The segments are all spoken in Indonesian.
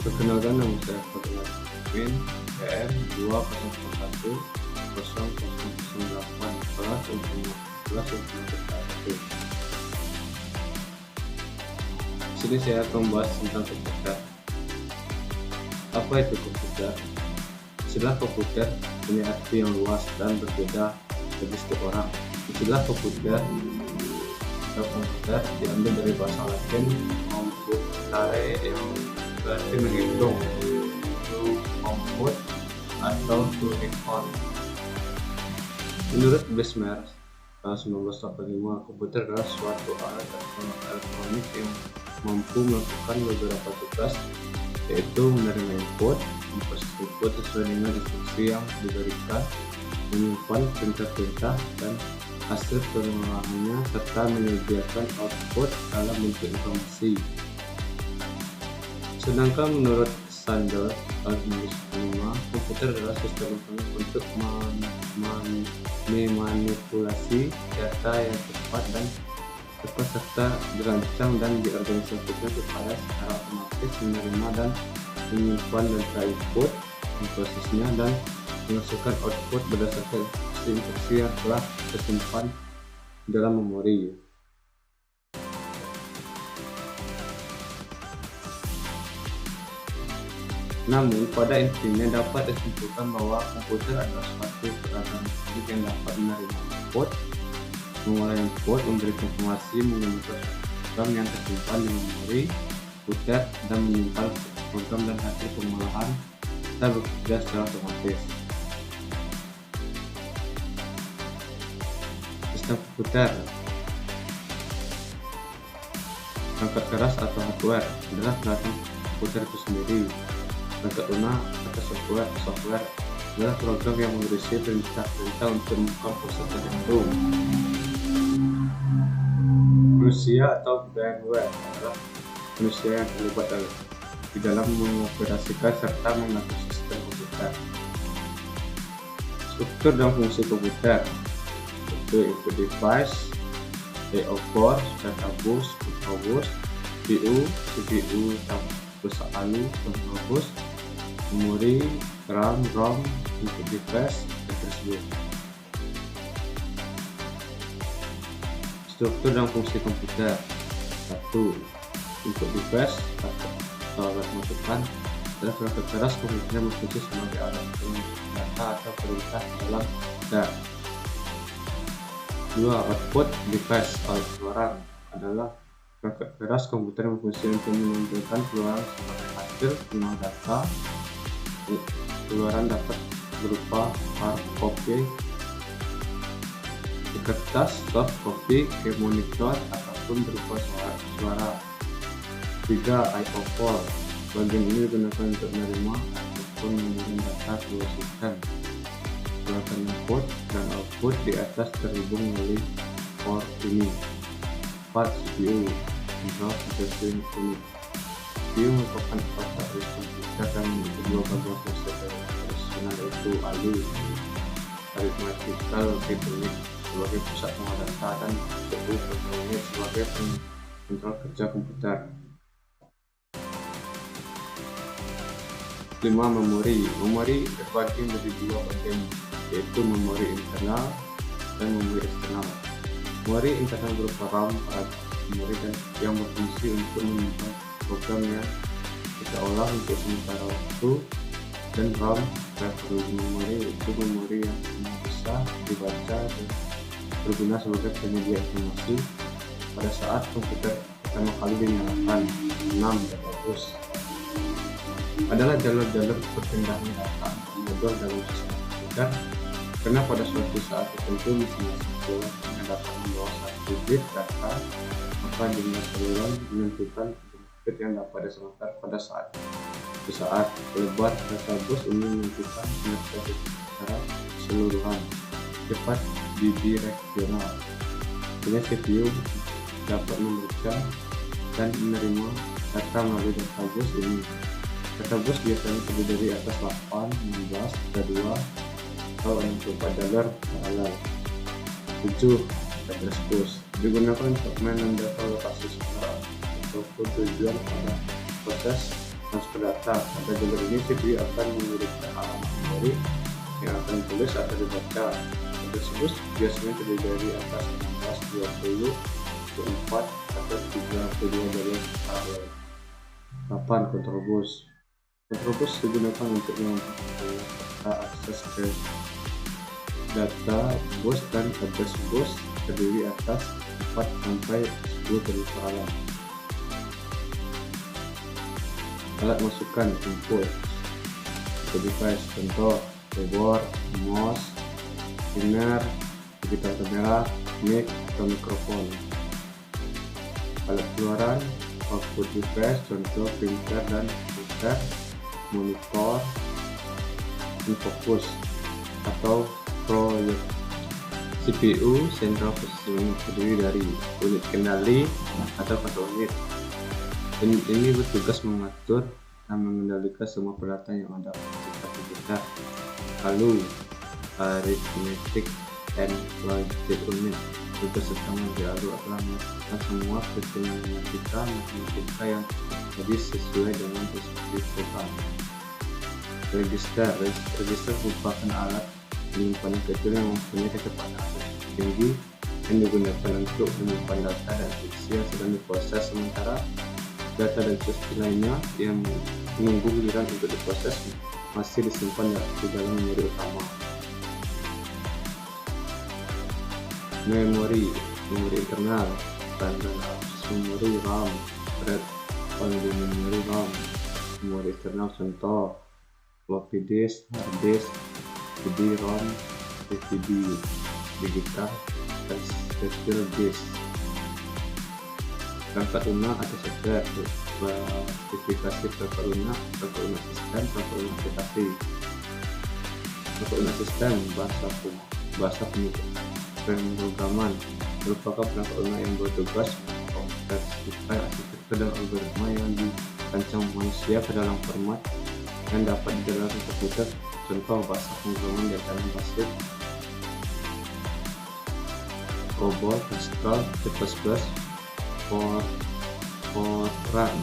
Perkenalkan, nama saya Fadlan Min, PM 2001 0008 kelas informatika 1. Di sini saya akan membahas tentang komputer. Apa itu komputer? Istilah komputer punya arti yang luas dan berbeda bagi setiap orang. Istilah komputer atau komputer diambil dari bahasa Latin computare yang berarti menghitung, to compute atau to record. Menurut Bessemer tahun 1985, komputer adalah suatu alat elektronik yang mampu melakukan beberapa tugas, yaitu menerima input, memproses input sesuai dengan instruksi yang diberikan, menyimpan perintah-perintah dan hasil pengolahannya, serta menyediakan output dalam bentuk informasi. Sedangkan menurut Sandel tahun 1995, komputer adalah sistem elektronik untuk memanipulasi data yang cepat serta dirancang dan diorganisasikan supaya secara otomatis menerima dan menyimpan data input, memprosesnya dan menghasilkan output berdasarkan instruksi yang telah tersimpan dalam memori. Namun, pada intinya dapat disimpulkan bahwa komputer adalah suatu peralatan elektronik yang dapat menerima input, mengolah input, memberikan informasi, menggunakan program yang tersimpan di memori komputer, dan menyimpan program dan hasil pengolahan serta bekerja secara otomatis. Sistem komputer. Perangkat keras atau hardware adalah peralatan komputer itu sendiri. Perangkat lunak atau software adalah program yang berisi perintah-perintah untuk melakukan proses tertentu. Manusia atau firmware adalah manusia yang terlibat di dalam mengoperasikan serta mengatur sistem komputer. Struktur dan fungsi komputer yaitu input device, I/O core, data bus, CPU, CPU, pusat ALU, control bus, memori, RAM, ROM, input device, dan tersebut. Struktur dan fungsi komputer. 1. Input device atau alat masukan adalah perangkat keras komputer yang berfungsi sebagai alat penginput data atau perintah dalam komputer. 2. Output device atau keluaran adalah perangkat keras komputer yang berfungsi untuk menampilkan keluaran sebagai hasil pengolah data. Keluaran dapat berupa hard copy di kertas, soft copy ke monitor, ataupun berupa suara. 3. I/O core. Bagian ini digunakan untuk menerima ataupun mengirim data keluar sistem. Peralatan input dan output di atas terhubung melalui core ini. 4. CPU. Central Processing Unit. CPU merupakan otak dari komputer dan kedua bagian proses operasional yaitu ALU, Arithmetical Logic sebagai pusat pengolah data, dan CPU Control Unit sebagai kontrol kerja komputer. 5. Memori. Memori terbagi menjadi dua bagian, yaitu memori internal dan memori eksternal. Memori internal berupa RAM alat memori dan yang berfungsi untuk menyimpan program yang kita olah untuk sementara waktu, dan RAM reference memori itu memori yang bisa dibaca dan berguna sebagai penyedia informasi pada saat komputer pertama kali dinyalakan. 6. Database adalah jalur-jalur perpindahan data modul dalam sistem komputer, karena pada suatu saat tertentu masing-masing seluler hanya dapat membawa satu bit data, maka jumlah seluler menentukan bit yang dapat disebarkan pada saat lebar. Database ini menentukan kinerja secara keseluruhan, cepat bidireksional. Artinya CPU dapat membaca dan menerima data melalui database ini. Database biasanya terdiri dari atas 8, 16, 32, atau 64 jalur paralel. 7. Address bus digunakan untuk menandakan lokasi secara bertujuan pada proses transfer data. Pada jalur ini CPU akan mengirimkan halaman memori yang akan ditulis atau dibaca. Tersebut biasanya terdiri dari atas 16, 20, 24 atau 32 bagian paralel. 8. Control bus. Control bus digunakan untuk mempermudah akses ke data bus dan address bus, terdiri atas 4 sampai 10 bagian paralel. Alat masukan input ke device, contoh keyboard, mouse, scanner, digital kamera, mic, atau mikrofon. Alat keluaran output device, contoh printer dan komputer, monitor, infocus atau proyek. CPU central processing unit terdiri dari unit kendali atau control unit. Ini bertugas mengatur dan mengendalikan semua peralatan yang ada pada komputer. Lalu arithmetic and logic unit tugas utama dialog adalah melakukan semua perhitungan matematika yang jadi sesuai dengan perspektif program. Register merupakan alat penyimpanan kecil yang mempunyai kecepatan tinggi yang digunakan untuk menyimpan data dan fiksi yang sedang diproses, sementara data dan instruksi lainnya yang menunggu giliran untuk diproses masih disimpan di dalam memori utama. Memori internal, standar akses memori RAM, thread only memori RAM. Memori internal contoh floppy disk, hard disk, CD-ROM, DVD, digital, dan stereo disk. Perangkat lunak atau software, klasifikasi perangkat lunak sistem, perangkat lunak aplikasi. Perangkat lunak sistem, bahasa pemrograman merupakan perangkat lunak yang bertugas mengkonversikan arsitektur dan algoritma yang dirancang manusia ke dalam format yang dapat dijalankan komputer. Contoh bahasa pemrograman dalam basic COBOL, Pascal, C++, Fortran.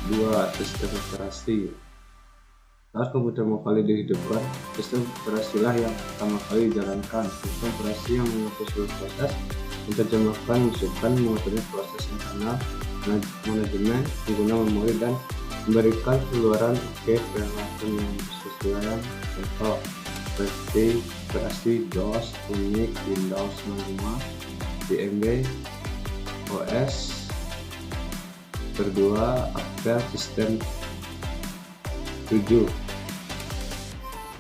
2. Sistem operasi. Saat komputer mau kali dihidupkan, sistem operasilah yang pertama kali dijalankan. Sistem operasi yang mengatur seluruh proses, menerjemahkan, masukkan, mengatur proses internal, manajemen, pengguna memori, dan memberikan keluaran peralatan yang bersesuaian. Contoh seperti operasi DOS, Unix, Windows 95, DMB, OS berdua, Apple System 7.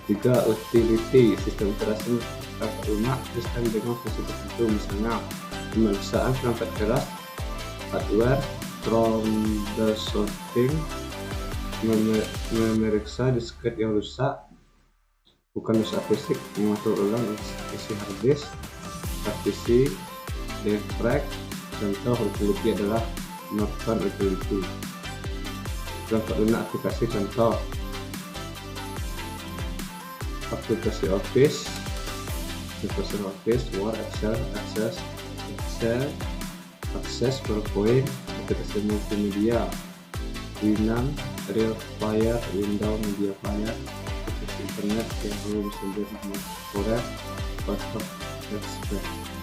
3. Utility. Sistem operasi perangkat lunak sistem dengan fungsi tertentu, misalnya pemeriksaan perangkat keras, hardware, troubleshooting, memeriksa disket yang rusak, bukan rusak fisik, mengatur ulang isi hard disk, partisi, defrag. Contoh utility adalah Norton utility. Perangkat lunak aplikasi, contoh aplikasi Office, Microsoft Office, Word, Excel, Access, PowerPoint, aplikasi multimedia, Winamp, Realfire, Windows Media Player, aplikasi internet yang perlu bersumber dengan Corel, Photoshop, Express.